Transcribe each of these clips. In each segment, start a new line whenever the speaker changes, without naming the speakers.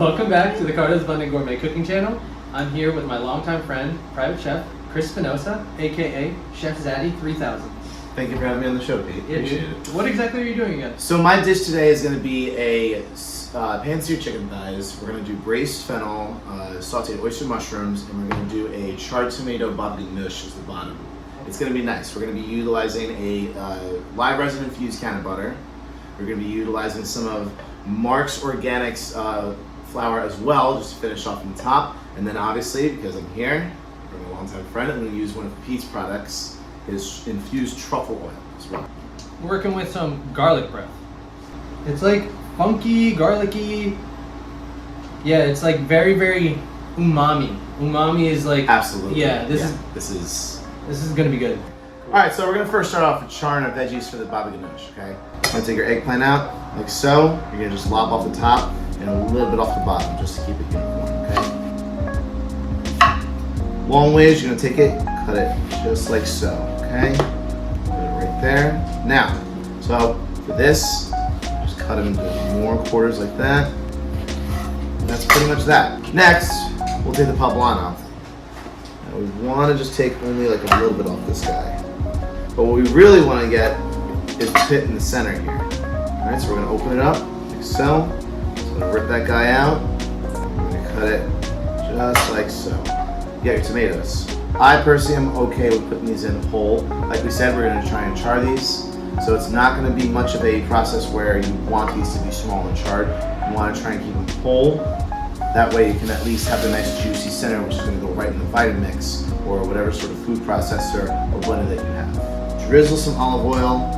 Welcome back to the Cardoz Gourmet cooking channel. I'm here with my longtime friend, private chef, Chris Spinosa, aka Chef Zaddy 3000.
Thank you for having me on the show, Pete. Appreciate it.
What exactly are you doing again?
So my dish today is going to be a pan-seared chicken thighs. We're going to do braised fennel, sauteed oyster mushrooms, and we're going to do a charred tomato Ghanoush as the bottom. It's going to be nice. We're going to be utilizing a live resin infused can of butter. We're going to be utilizing some of Mark's Organics flour as well, just to finish off on the top. And then obviously, because I'm here, I'm a longtime friend, I'm going to use one of Pete's products, his infused truffle oil as well.
We're working with some garlic breath. It's like funky, garlicky. Yeah, it's like very, very umami. Umami is like
Absolutely.
Yeah, this is gonna be good.
All right, so we're gonna first start off with charring our veggies for the baba ganoush. Okay, I'm gonna take your eggplant out like so. You're gonna just lop off the top and a little bit off the bottom, just to keep it uniform. Okay. Long ways, you're gonna take it, cut it just like so. Okay, put it right there. Now, so for this, just cut them into more quarters like that. And that's pretty much that. Next, we'll take the poblano. Now we want to just take only like a little bit off this guy. But what we really want to get is the pit in the center here. All right, so we're going to open it up like so. Just going to rip that guy out. We're going to cut it just like so. You got your tomatoes. I personally am okay with putting these in whole. Like we said, we're going to try and char these. So it's not going to be much of a process where you want these to be small and charred. You want to try and keep them whole. That way you can at least have the nice juicy center, which is going to go right in the Vitamix or whatever sort of food processor or blender that you have. Drizzle some olive oil,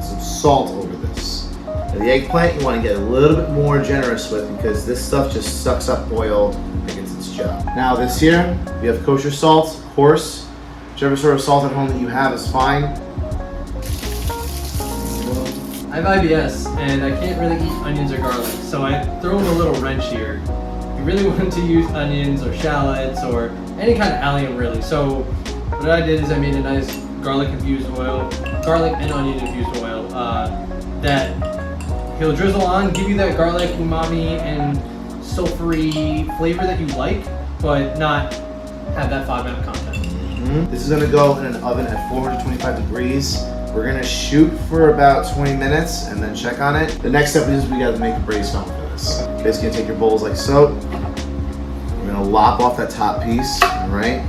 some salt over this. Now the eggplant you want to get a little bit more generous with because this stuff just sucks up oil like it's its job. Now this here, we have kosher salt, of course. Whichever sort of salt at home that you have is fine.
I have IBS and I can't really eat onions or garlic, so I throw in a little wrench here. You really want to use onions or shallots or any kind of allium really. So what I did is I made a nice garlic infused oil, garlic and onion infused oil that he'll drizzle on, give you that garlic umami and sulfury flavor that you like, but not have that FODMAP content.
Mm-hmm. This is going to go in an oven at 425 degrees. We're going to shoot for about 20 minutes and then check on it. The next step is we got to make a braised fennel for this. Basically, going to take your bowls like so. We're going to lop off that top piece, all right?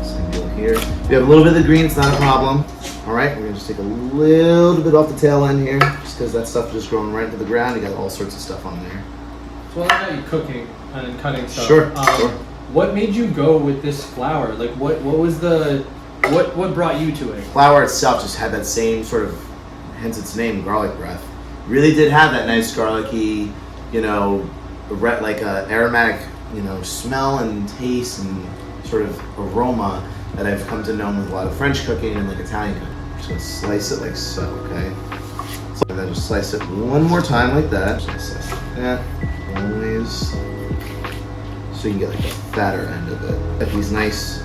Same deal here. If you have a little bit of the green, it's not a problem. All right, we're going to just take a little bit off the tail end here, just because that stuff is just growing right into the ground. You got all sorts of stuff on there.
So while I got you cooking and cutting stuff,
Sure.
What made you go with this flour? Like, what was the what brought you to it?
Flour itself just had that same sort of, hence its name, garlic breath. Really did have that nice garlicky, you know, like aromatic, you know, smell and taste and sort of aroma that I've come to know with a lot of French cooking and like Italian cooking. I'm just gonna slice it like so, okay? So then just slice it one more time like that. Just slice it like that, always. So you can get like the fatter end of it. Get these nice.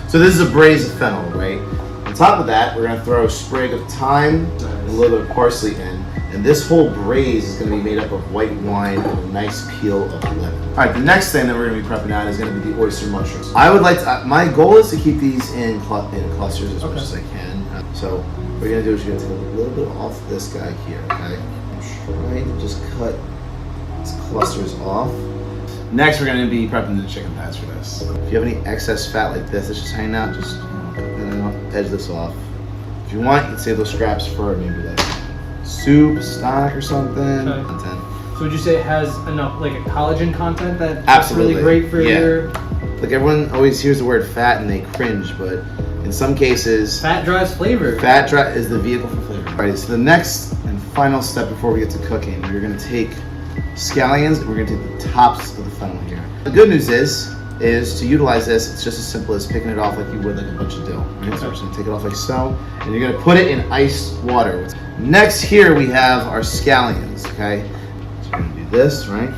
So this is a braised fennel, right? On top of that, we're gonna throw a sprig of thyme and a little bit of parsley in. And this whole braise is gonna be made up of white wine and a nice peel of lemon. All right, the next thing that we're gonna be prepping out is gonna be the oyster mushrooms. I would like to, my goal is to keep these in clusters as much as I can. So what you're gonna do is you're gonna take a little bit off this guy here, okay? Try to just cut these clusters off. Next, we're going to be prepping the chicken thighs for this. If you have any excess fat like this that's just hanging out, just edge this off. If you want, you can save those scraps for maybe like soup, stock, or something.
Okay. So would you say it has enough, like a collagen content that's
Absolutely.
really great for your...
Like everyone always hears the word fat and they cringe, but in some cases...
Fat drives flavor.
Fat is the vehicle for flavor. All right, so the next and final step before we get to cooking, we're going to take scallions and we're going to take the tops of the fennel here. The good news is to utilize this, it's just as simple as picking it off like you would like a bunch of dill. Right? So we're just going to take it off like so, and you're going to put it in iced water. Next here we have our scallions, okay? So we're going to do this, right?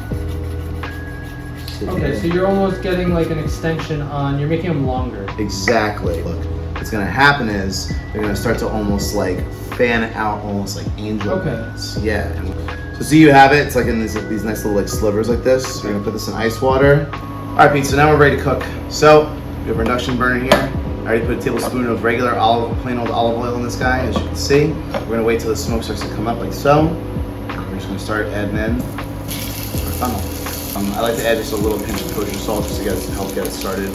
Okay, so you're almost getting like an extension on, you're making them longer.
Exactly. Look, what's going to happen is they're going to start to almost like fan out almost like angel wings. Yeah. And So see, you have it. It's like in these nice little like slivers like this. We're gonna put this in ice water. All right, Pete. So now we're ready to cook. So we have our induction burner here. I already put a tablespoon of regular plain old olive oil in this guy, as you can see. We're gonna wait till the smoke starts to come up like so. We're just gonna start adding in our fennel. I like to add just a little pinch of kosher salt just to help get it started.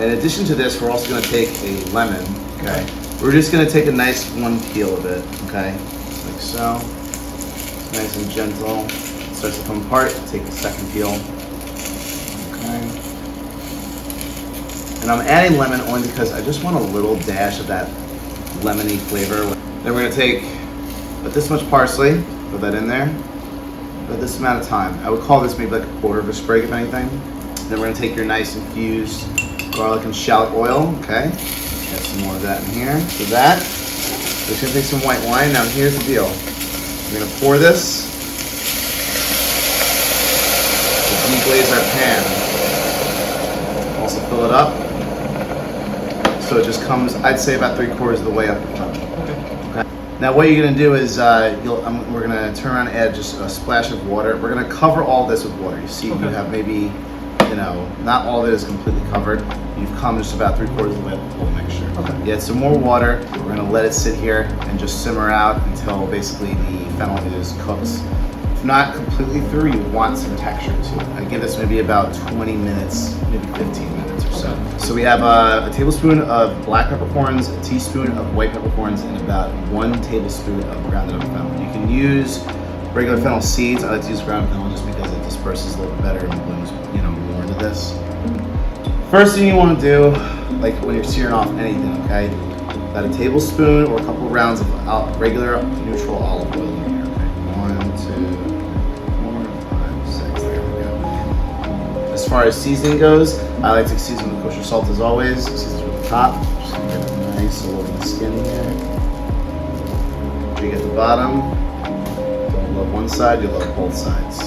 In addition to this, we're also gonna take a lemon, okay? We're just gonna take a nice one peel of it, okay? Like so. Nice and gentle. It starts to come apart, take the second peel. Okay. And I'm adding lemon only because I just want a little dash of that lemony flavor. Then we're gonna take about this much parsley, put that in there. About this amount of time. I would call this maybe like a quarter of a sprig, if anything. Then we're gonna take your nice infused garlic and shallot oil, okay? Add some more of that in here. So that, we're just gonna take some white wine. Now here's the deal. We're gonna pour this to deglaze our pan. Also fill it up. So it just comes, I'd say about 3/4 of the way up the front. Okay. Now what you're gonna do is, we're gonna turn around and add just a splash of water. We're gonna cover all this with water. You see, you have maybe, not all of it is completely covered. You've come just about 3/4 of the way up the whole mixture. Okay. You add some more water. We're gonna let it sit here and just simmer out until basically the fennel is cooked. If not completely through, you want some texture to it. I give this maybe about 20 minutes, maybe 15 minutes or so. So we have a tablespoon of black peppercorns, a teaspoon of white peppercorns, and about 1 tablespoon of grounded up fennel. You can use regular fennel seeds. I like to use ground fennel just because it disperses a little bit better and blends, more into this. First thing you want to do, like when you're searing off anything, okay? About a tablespoon or a couple rounds of regular neutral olive oil in here. Okay, 1, 2, 4, 5, 6. There we go. As far as seasoning goes, I like to season with kosher salt as always. Season with the top. Just gonna get it nice all over the skin here. After you get the bottom, don't love one side, you love both sides.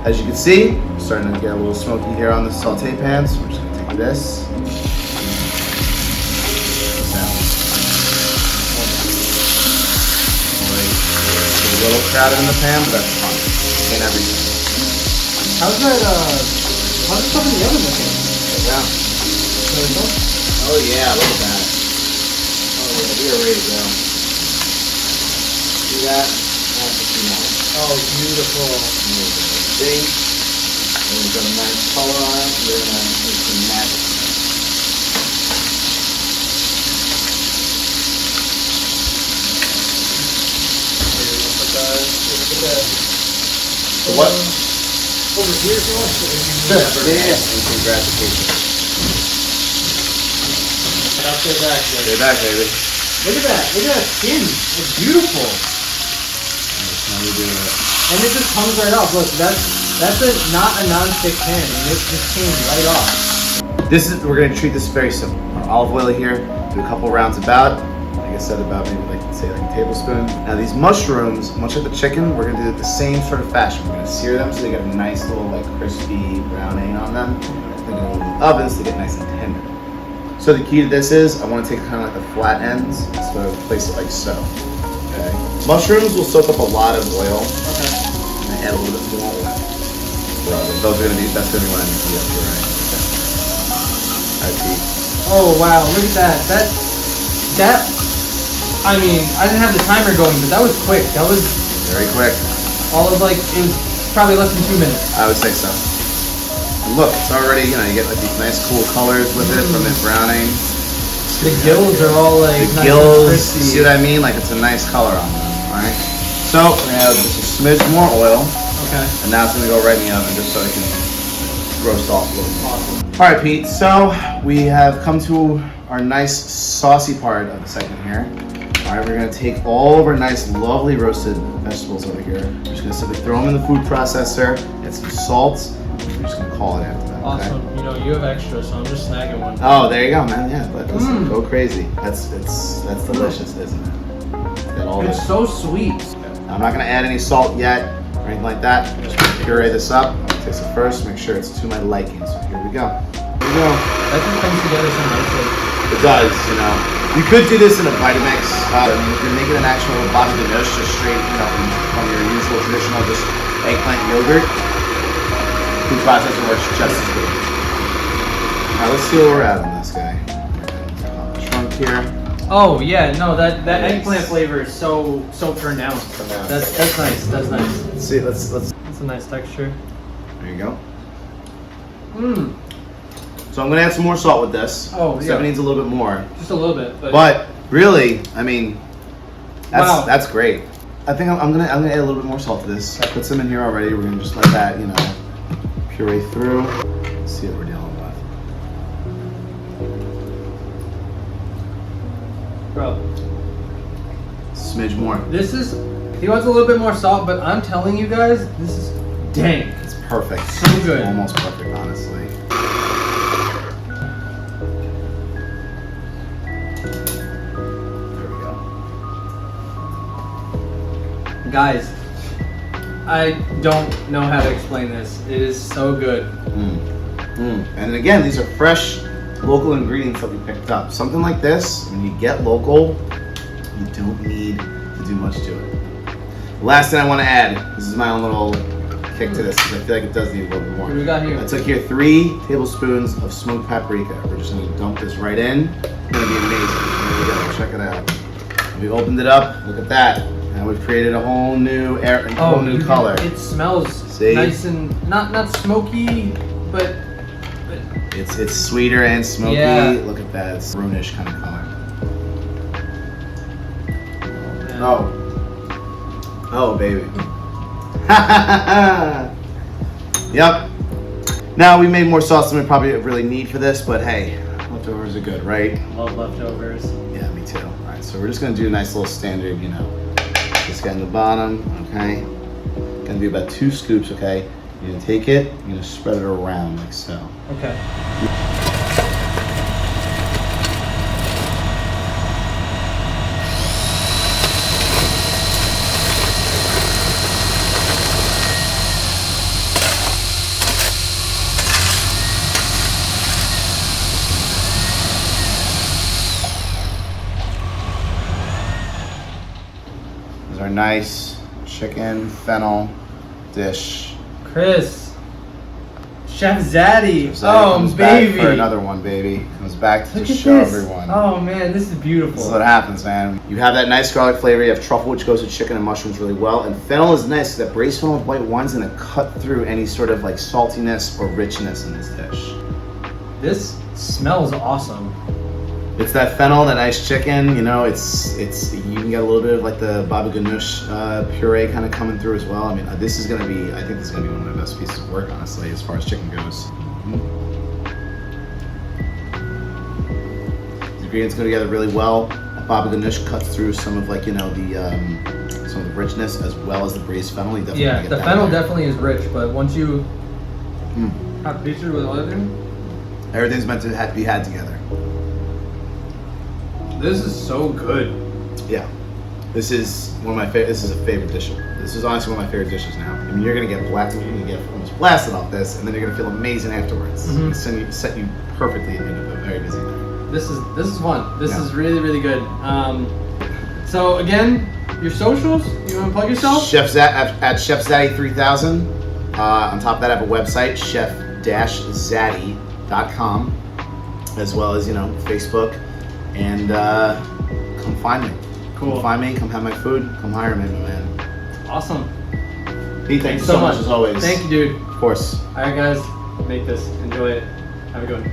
As you can see, we're starting to get a little smoky here on the saute pan, so we're just gonna take this. It's a little crowded in the pan, but that's fine. Can't everything.
How's it up in the oven looking?
Yeah. Oh yeah, look at that. Oh yeah, we are ready to go. See that? That's a few more.
Oh, beautiful.
See? And we've got a nice color on it. We're gonna make some magic. What?
Over here if you want.
Yeah. And congratulations.
I'll stay back there.
Stay back, baby.
Look at that. Look at that skin. It's beautiful.
That's how we do it.
And it just comes right off. Look, that's not a non-stick pan. And it just came right off.
We're gonna treat this very simple. Our olive oil here, do a couple rounds about, like I said, about maybe like a tablespoon. Now these mushrooms, much like the chicken, we're gonna do it the same sort of fashion. We're gonna sear them so they get a nice little like crispy browning on them. We're gonna go in the ovens to get nice and tender. So the key to this is, I want to take kind of like the flat ends, so I place it like so. Okay. Mushrooms will soak up a lot of oil.
Okay.
And I add a little bit more oil. That's gonna be what I need to get up here, right? Okay. Alright, Pete.
Oh wow, look at that. I mean, I didn't have the timer going, but that was quick. That was
Very quick.
all of it was probably less than 2 minutes.
I would say so. And look, it's already, you get like these nice cool colors with it from it browning.
The gills are all like
The
nice
gills,
and crispy.
see what I mean? Like it's a nice color on them, alright? So, we're gonna have just a smidge more oil.
Okay.
And now it's gonna go right in the oven just so it can roast off a little bit. Alright, Pete, so we have come to our nice saucy part of the segment here. Alright, we're gonna take all of our nice, lovely roasted vegetables over here. We're just gonna simply throw them in the food processor, add some salt, we're just gonna call it after that. Okay?
Awesome. You have extra, so I'm just snagging one.
Oh, there you go, man. Yeah, but listen, go crazy. That's delicious, isn't it? Got all
It's
this.
so sweet.
I'm not gonna add any salt yet or anything like that. Just puree this up. I'm gonna taste it first, make sure it's to my liking. So here we go. Here we go.
That just comes together so nicely.
It does, You could do this in a Vitamix. If you're making an actual baba ganoush, just straight, from your usual traditional just eggplant yogurt, food processor works just as good. Alright, let's see where we're at on this guy. Trunk here.
Oh yeah, no, that eggplant flavor is so pronounced. That's nice. That's nice.
Let's see. Let's.
That's a nice texture.
There you go.
Mmm.
So I'm gonna add some more salt with this.
Oh, yeah.
Steph needs a little bit more.
Just a little bit,
but really, I mean, that's
wow.
great. I think I'm gonna add a little bit more salt to this. I put some in here already. We're gonna just let that, puree through. Let's see what we're dealing with.
Bro,
Smidge more.
this is. He wants a little bit more salt, but I'm telling you guys, this is dank.
It's perfect.
So good.
Almost perfect, honestly.
Guys, I don't know how to explain this. It is so good.
And again, these are fresh, local ingredients that we picked up. Something like this, when you get local, you don't need to do much to it. Last thing I want to add, this is my own little kick to this, because I feel like it does need a little bit more.
What do we got here?
I took here 3 tablespoons of smoked paprika. We're just going to dump this right in. It's going to be amazing. Here we go. Check it out. We opened it up. Look at that. And we've created a whole new color.
It smells nice and not smoky, but
it's sweeter and smoky.
Yeah.
Look at that. It's brownish kind of color. Oh, baby. Yep. Now we made more sauce than we probably really need for this, but hey, leftovers are good, right?
Love leftovers.
Yeah, me too. All right, so we're just gonna do a nice little standard, this guy in the bottom, okay? Gonna do about 2 scoops, okay? You're gonna take it, you're gonna spread it around like so.
Okay.
Our nice chicken fennel dish.
Chris, Chef Zaddy.
Comes
baby.
back for another one, baby. Comes back to
Look at
show
this.
everyone.
Oh man, this is beautiful.
This is what happens, man. You have that nice garlic flavor. You have truffle, which goes with chicken and mushrooms really well. And fennel is nice because that braised fennel with white wine's gonna cut through any sort of like saltiness or richness in this dish.
This smells awesome.
It's that fennel, that nice chicken. It's you can get a little bit of like the baba ganoush puree kind of coming through as well. I mean, this is gonna be. I think this is gonna be one of my best pieces of work, honestly, as far as chicken goes. The ingredients go together really well. Baba ganoush cuts through some of some of the richness as well as the braised fennel.
Yeah, the fennel definitely is rich, but once you have pictures with
everything's meant to be had together.
This is so good.
Yeah, this is one of my favorite. This is a favorite dish. This is honestly one of my favorite dishes now. I mean, you're gonna get blasted. You're gonna get almost blasted off this, and then you're gonna feel amazing afterwards. It's gonna set you perfectly into a very busy night.
This is fun. This is really, really good. So again, your socials. You want to plug yourself?
At Chef Zaddy 3000. On top of that, I have a website, chef-zaddy.com, as well as Facebook. And come find me.
Cool.
Come find me. Come have my food. Come hire me, man.
Awesome.
Pete, thank you so much as always.
Thank you, dude.
Of course.
All right, guys. Make this. Enjoy it. Have a good one.